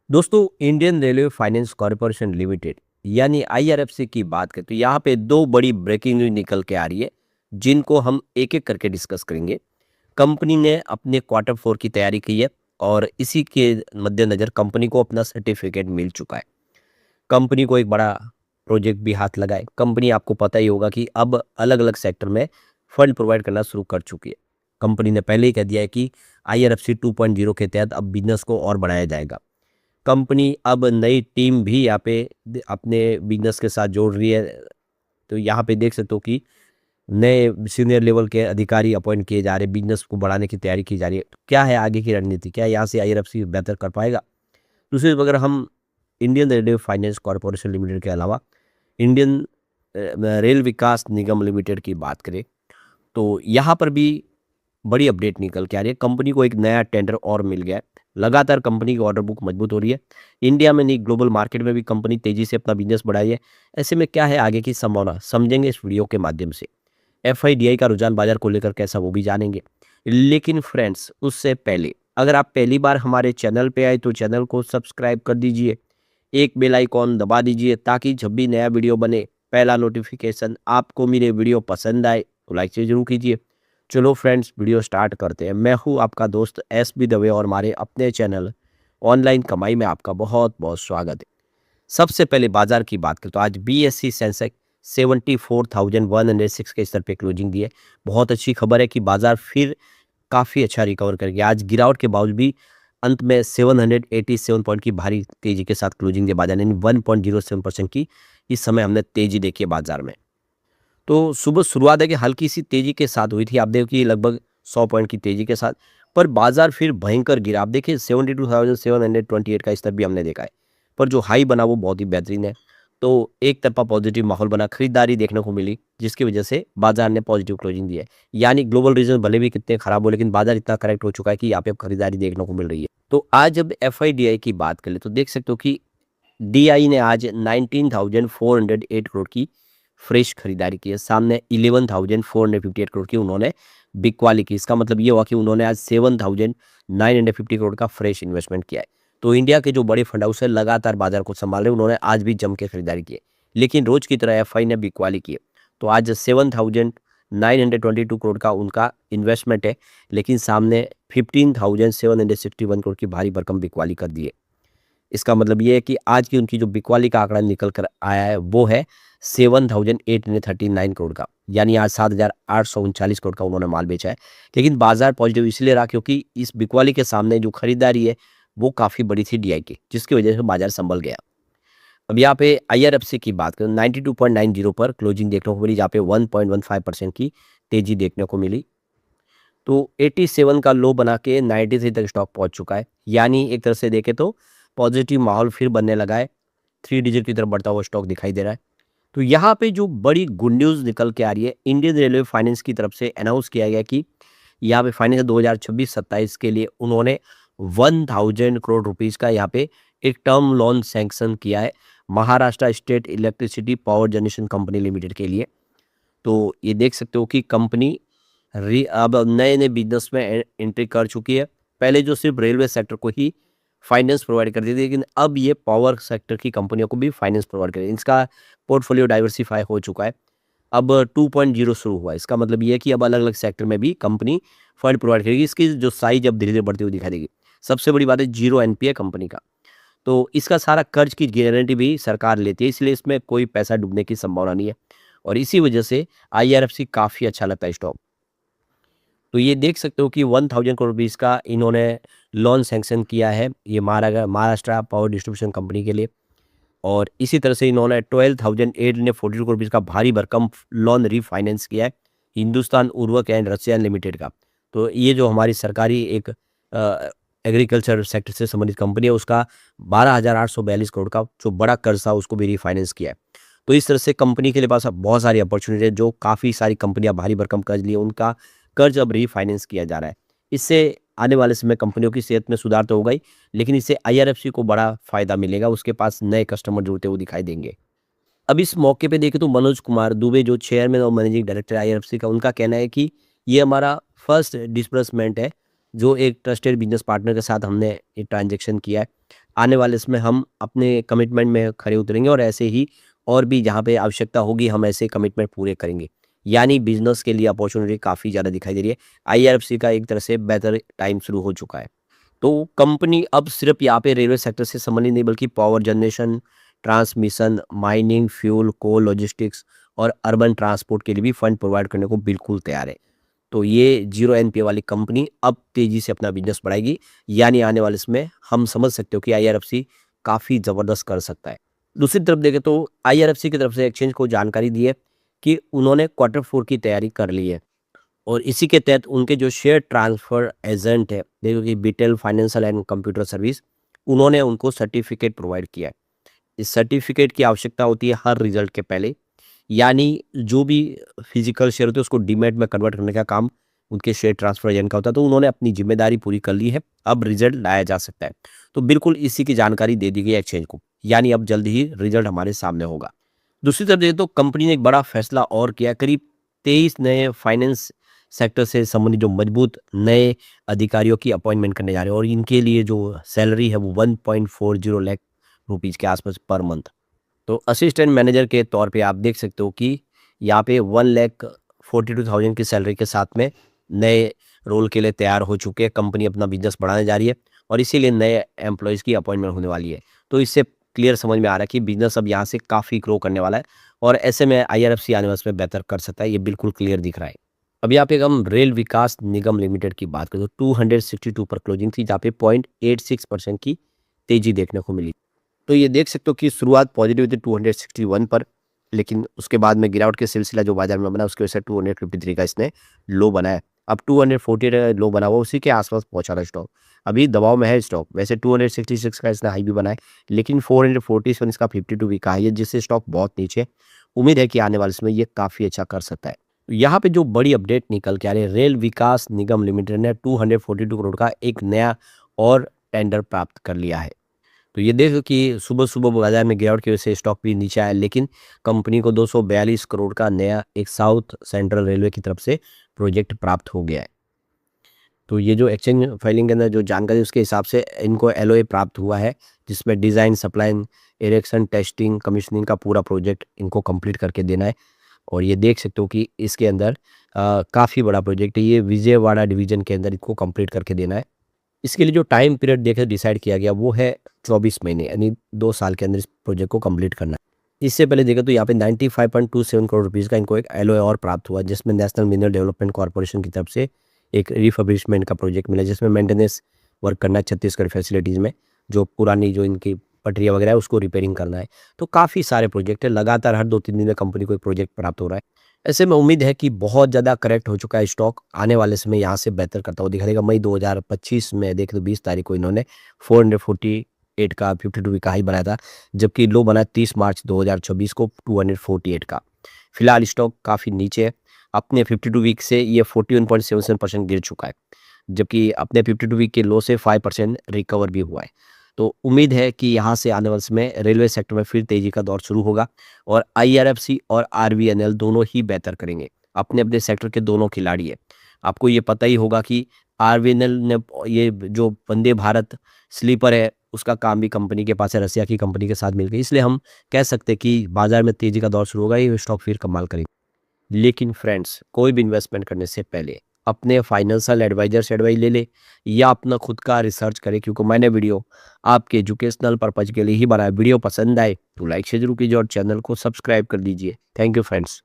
दोस्तों, Indian railway finance corporation limited यानी IRFC की बात करें तो यहाँ पे दो बड़ी ब्रेकिंग न्यूज निकल के आ रही है, जिनको हम एक एक करके डिस्कस करेंगे। कंपनी ने अपने क्वार्टर फोर की तैयारी की है और इसी के मद्देनजर कंपनी को अपना सर्टिफिकेट मिल चुका है। कंपनी को एक बड़ा प्रोजेक्ट भी हाथ लगा है। कंपनी, आपको पता ही होगा कि अब अलग अलग सेक्टर में फंड प्रोवाइड करना शुरू कर चुकी है। कंपनी ने पहले ही कह दिया है कि आईआरएफसी 2.0 के तहत अब बिजनेस को और बढ़ाया जाएगा। कंपनी अब नई टीम भी यहाँ पे अपने बिजनेस के साथ जोड़ रही है। तो यहाँ पे देख सकते हो कि नए सीनियर लेवल के अधिकारी अपॉइंट किए जा रहे हैं, बिजनेस को बढ़ाने की तैयारी की जा रही है। तो क्या है आगे की रणनीति, क्या यहाँ से आईआरएफसी बेहतर कर पाएगा? दूसरी तरफ अगर हम Indian railway finance corporation limited के अलावा इंडियन रेल विकास निगम लिमिटेड की बात करें तो यहाँ पर भी बड़ी अपडेट निकल के आ रही है। कंपनी को एक नया टेंडर और मिल गया है। लगातार कंपनी की ऑर्डर बुक मजबूत हो रही है। इंडिया में नहीं, ग्लोबल मार्केट में भी कंपनी तेजी से अपना बिजनेस बढ़ाई है। ऐसे में क्या है आगे की संभावना, समझेंगे इस वीडियो के माध्यम से। एफआईडीआई का रुझान बाजार को लेकर कैसा, वो भी जानेंगे। लेकिन फ्रेंड्स, उससे पहले अगर आप पहली बार हमारे चैनल पे आए तो चैनल को सब्सक्राइब कर दीजिए, एक बेल आइकॉन दबा दीजिए ताकि जब भी नया वीडियो बने पहला नोटिफिकेशन आपको मेरे वीडियो पसंद आए तो लाइक से जरूर कीजिए। चलो फ्रेंड्स, वीडियो स्टार्ट करते हैं। मैं हूं आपका दोस्त एस बी दवे और हमारे अपने चैनल ऑनलाइन कमाई में आपका बहुत बहुत स्वागत है। सबसे पहले बाजार की बात करें तो आज बीएससी सेंसेक्स 74,106 के स्तर पे क्लोजिंग दी है। बहुत अच्छी खबर है कि बाजार फिर काफ़ी अच्छा रिकवर कर गया। आज गिरावट के बावजूद भी अंत में 787 पॉइंट की भारी तेजी के साथ क्लोजिंग दिया बाजार ने, यानी 1.07% की इस समय हमने तेजी देखी है बाजार में। तो सुबह शुरुआत है कि हल्की सी तेजी के साथ हुई थी। आप देखो कि लगभग 100 पॉइंट की तेजी के साथ, पर बाजार फिर भयंकर गिरा। आप देखिए 72,728 का स्तर भी हमने देखा है, पर जो हाई बना वो बहुत ही बेहतरीन है। तो एक तरफा पॉजिटिव माहौल बना, खरीदारी देखने को मिली, जिसकी वजह से बाजार ने पॉजिटिव क्लोजिंग दी है। यानी ग्लोबल रीजन भले भी कितने खराब हो, लेकिन बाजार इतना करेक्ट हो चुका है कि यहाँ पे अब खरीदारी देखने को मिल रही है। तो आज जब एफआईडीआई की बात करें तो देख सकते हो कि डीआई ने आज 19,408 करोड़ की फ्रेश खरीदारी की है। सामने 11,458 करोड़ की उन्होंने बिकवाली की। इसका मतलब ये हुआ कि उन्होंने आज 7,950 करोड़ का फ्रेश इन्वेस्टमेंट किया है। तो इंडिया के जो बड़े फंड हाउस है लगातार बाजार को संभाल रहे, उन्होंने आज भी जम के खरीदारी की है। लेकिन रोज की तरह एफआई ने बिकवाली की है। तो आज 7,922 करोड़ का उनका इन्वेस्टमेंट है, लेकिन सामने 15,761 करोड़ की भारी भरकम बिकवाली कर दी है। इसका मतलब ये है कि आज की उनकी जो बिकवाली का आंकड़ा निकल कर आया है वो है 7,839 करोड़ का, यानी आज 7,839 करोड़ का उन्होंने माल बेचा है। लेकिन बाजार पॉजिटिव इसलिए रहा क्योंकि इस बिकवाली के सामने जो खरीदारी है वो काफ़ी बड़ी थी डीआई की, जिसकी वजह से बाजार संभल गया। अब यहाँ पे आईआरएफसी की बात करें 92.90 पर क्लोजिंग देखने को मिली, जहाँ पे 1.15% की तेजी देखने को मिली। तो 87 का लो बना के 93 तक स्टॉक पहुंच चुका है। यानी एक तरह से देखें तो पॉजिटिव माहौल फिर बनने लगा है। 3 डिजिट की तरफ बढ़ता हुआ स्टॉक दिखाई दे रहा है। तो यहाँ पे जो बड़ी गुड न्यूज़ निकल के आ रही है, इंडियन रेलवे फाइनेंस की तरफ से अनाउंस किया गया कि यहाँ पे फाइनेंस 2026-27 के लिए उन्होंने 1000 करोड़ रुपीस का यहाँ पे एक टर्म लोन सैंक्शन किया है Maharashtra state electricity power generation company limited के लिए। तो ये देख सकते हो कि कंपनी अब नए नए बिजनेस में एंट्री कर चुकी है। पहले जो सिर्फ रेलवे सेक्टर को ही फाइनेंस प्रोवाइड करती थी, लेकिन अब ये पावर सेक्टर की कंपनियों को भी फाइनेंस प्रोवाइड करेगी। इसका पोर्टफोलियो डाइवर्सिफाई हो चुका है। अब 2.0 शुरू हुआ है। इसका मतलब ये है कि अब अलग अलग सेक्टर में भी कंपनी फंड प्रोवाइड करेगी। इसकी जो साइज अब धीरे धीरे बढ़ती हुई दिखाई देगी। सबसे बड़ी बात है जीरो एनपीए कंपनी का। तो इसका सारा कर्ज की गारंटी भी सरकार लेती है, इसलिए इसमें कोई पैसा डूबने की संभावना नहीं है। और इसी वजह से आईआरएफसी काफ़ी अच्छा लगता है स्टॉक। तो ये देख सकते हो कि 1000 करोड़ रुपीज़ का इन्होंने लोन सैंक्शन किया है, ये महाराष्ट्र पावर डिस्ट्रीब्यूशन कंपनी के लिए। और इसी तरह से इन्होंने 12,842 करोड़ रुपीज़ का भारी भरकम लोन रीफाइनेंस किया है हिंदुस्तान उर्वरक एंड रसायन लिमिटेड का। तो ये जो हमारी सरकारी एक एग्रीकल्चर सेक्टर से संबंधित कंपनी है, उसका 12,842 करोड़ का जो बड़ा कर्ज था उसको भी रीफाइनेंस किया है। तो इस तरह से कंपनी के लिए पास अब बहुत सारी अपॉर्चुनिटी है। जो काफ़ी सारी कंपनियां भारी भरकम कर्ज लिए, उनका कर्ज अब रीफाइनेंस किया जा रहा है। इससे आने वाले समय कंपनियों की सेहत में सुधार तो होगा ही, लेकिन इससे आईआरएफसी को बड़ा फायदा मिलेगा। उसके पास नए कस्टमर जुड़ते हुए दिखाई देंगे। अब इस मौके पे देखें तो मनोज कुमार दुबे जो चेयरमैन और मैनेजिंग डायरेक्टर आईआरएफसी का, उनका कहना है कि ये हमारा फर्स्ट डिसबर्समेंट है जो एक ट्रस्टेड बिजनेस पार्टनर के साथ हमने ये ट्रांजेक्शन किया है। आने वाले इसमें हम अपने कमिटमेंट में खरे उतरेंगे और ऐसे ही और भी जहाँ पे आवश्यकता होगी हम ऐसे कमिटमेंट पूरे करेंगे। यानी बिज़नेस के लिए अपॉर्च्युनिटी काफ़ी ज़्यादा दिखाई दे रही है। आईआरएफसी का एक तरह से बेहतर टाइम शुरू हो चुका है। तो कंपनी अब सिर्फ यहाँ पे रेलवे सेक्टर से संबंधित नहीं बल्कि power generation, transmission, mining, fuel, coal, logistics और अर्बन ट्रांसपोर्ट के लिए भी फंड प्रोवाइड करने को बिल्कुल तैयार है। तो ये ज़ीरो एनपीए वाली कंपनी अब तेज़ी से अपना बिज़नेस बढ़ाएगी, यानी आने वाले इसमें हम समझ सकते हो कि आईआरएफसी काफ़ी ज़बरदस्त कर सकता है। दूसरी तरफ देखें तो आईआरएफसी की तरफ से एक्सचेंज को जानकारी दी है कि उन्होंने क्वार्टर 4 की तैयारी कर ली है और इसी के तहत उनके जो शेयर ट्रांसफ़र एजेंट है, देखो कि बीटेल फाइनेंशियल एंड कंप्यूटर सर्विस, उन्होंने उनको सर्टिफ़िकेट प्रोवाइड किया है। इस सर्टिफ़िकेट की आवश्यकता होती है हर रिज़ल्ट के पहले, यानी जो भी फिजिकल शेयर होते हैं उसको डीमैट में कन्वर्ट करने का काम उनके शेयर ट्रांसफर एजेंट का होता है। तो उन्होंने अपनी जिम्मेदारी पूरी कर ली है, अब रिजल्ट लाया जा सकता है। तो बिल्कुल इसी की जानकारी दे दी गई है एक्सचेंज को, यानी अब जल्द ही रिजल्ट हमारे सामने होगा। दूसरी तरफ देखें तो कंपनी ने एक बड़ा फैसला और किया, करीब 23 नए फाइनेंस सेक्टर से संबंधित जो मजबूत नए अधिकारियों की अपॉइंटमेंट करने जा रहे हैं और इनके लिए जो सैलरी है वो 1.40 लाख रुपीज़ के आसपास पर मंथ। तो असिस्टेंट मैनेजर के तौर पे आप देख सकते हो कि यहाँ पे 1,42,000 की सैलरी के साथ में नए रोल के लिए तैयार हो चुके हैं। कंपनी अपना बिजनेस बढ़ाने जा रही है और इसीलिए नए एम्प्लॉयज़ की अपॉइंटमेंट होने वाली है। तो इससे क्लियर समझ में आ रहा है कि बिजनेस अब यहाँ से काफ़ी ग्रो करने वाला है और ऐसे में आईआरएफसी आने वाले में बेहतर कर सकता है, ये बिल्कुल क्लियर दिख रहा है। अब यहाँ पे हम रेल विकास निगम लिमिटेड की बात करें तो 262 पर क्लोजिंग थी, जहाँ पे 0.86% की तेजी देखने को मिली। तो ये देख सकते हो कि शुरुआत पॉजिटिव थी 261 पर, लेकिन उसके बाद में गिरावट के सिलसिला जो बाजार में बना उसकी वजह से 253 का इसने लो बनाया। अब 248 लो बना हुआ, उसी के आसपास पहुंचा रहा स्टॉक, अभी दबाव में है स्टॉक। वैसे 266 का इसने हाई भी बनाया, लेकिन 447 इसका 52 वीक का हाई है, जिससे स्टॉक बहुत नीचे है। उम्मीद है कि आने वाले समय ये काफ़ी अच्छा कर सकता है। यहाँ पे जो बड़ी अपडेट निकल के आ रही है, रेल विकास निगम लिमिटेड ने 242 करोड़ का एक नया और टेंडर प्राप्त कर लिया है। तो ये देखो कि सुबह-सुबह बाज़ार में गिरावट की वजह से स्टॉक भी नीचे आया, लेकिन कंपनी को 242 करोड़ का नया एक साउथ सेंट्रल रेलवे की तरफ से प्रोजेक्ट प्राप्त हो गया है। तो ये जो एक्सचेंज फाइलिंग के अंदर जो जानकारी उसके हिसाब से इनको एलओए प्राप्त हुआ है, जिसमें design, supply, erection, testing, commissioning का पूरा प्रोजेक्ट इनको कंप्लीट करके देना है। और ये देख सकते हो कि इसके अंदर काफ़ी बड़ा प्रोजेक्ट है, ये विजयवाड़ा डिवीज़न के अंदर इनको कंप्लीट करके देना है। इसके लिए जो टाइम पीरियड देकर डिसाइड किया गया वो है 24 महीने, यानी 2 साल के अंदर इस प्रोजेक्ट को कंप्लीट करना है। इससे पहले देखा तो यहाँ पे 95.27 करोड़ रुपीज़ का इनको एक एलओए और प्राप्त हुआ, जिसमें नेशनल मिनरल डेवलपमेंट कॉर्पोरेशन की तरफ से एक रिफर्बिशमेंट का प्रोजेक्ट मिला, जिसमें मेंटेनेंस वर्क करना है छत्तीसगढ़ फैसिलिटीज़ में, जो पुरानी जो इनकी पटरियाँ वगैरह है उसको रिपेयरिंग करना है। तो काफ़ी सारे प्रोजेक्ट है, लगातार हर 2-3 दिन में कंपनी को एक प्रोजेक्ट प्राप्त हो रहा है। ऐसे में उम्मीद है कि बहुत ज़्यादा करेक्ट हो चुका है स्टॉक, आने वाले समय यहाँ से बेहतर करता हुआ दिखाई देगा। मई 2025 में देखें तो 20 तारीख को इन्होंने 448 का 52 का हाई बनाया था, जबकि लो बना 30 मार्च 2024 को 248 का। फिलहाल स्टॉक काफ़ी नीचे है, अपने 52 वीक से ये 41.77% गिर चुका है, जबकि अपने 52 वीक के लो से 5% रिकवर भी हुआ है। तो उम्मीद है कि यहाँ से आने वाले समय रेलवे सेक्टर में फिर तेजी का दौर शुरू होगा और आईआरएफसी और आरवीएनएल दोनों ही बेहतर करेंगे। अपने-अपने सेक्टर के दोनों खिलाड़ी हैं। आपको ये पता ही होगा कि आरवीएनएल ने ये जो वंदे भारत स्लीपर है, उसका काम भी कंपनी के पास है, रसिया की कंपनी के साथ मिलके। इसलिए हम कह सकते हैं कि बाज़ार में तेज़ी का दौर शुरू होगा, ये स्टॉक फिर कमाल करेंगे। लेकिन फ्रेंड्स, कोई भी इन्वेस्टमेंट करने से पहले अपने फाइनेंशियल एडवाइजर से एडवाइस ले ले या अपना खुद का रिसर्च करें, क्योंकि मैंने वीडियो आपके एजुकेशनल पर्पज के लिए ही बनाया। वीडियो पसंद आए तो लाइक से जरूर कीजिए और चैनल को सब्सक्राइब कर दीजिए। Thank you friends.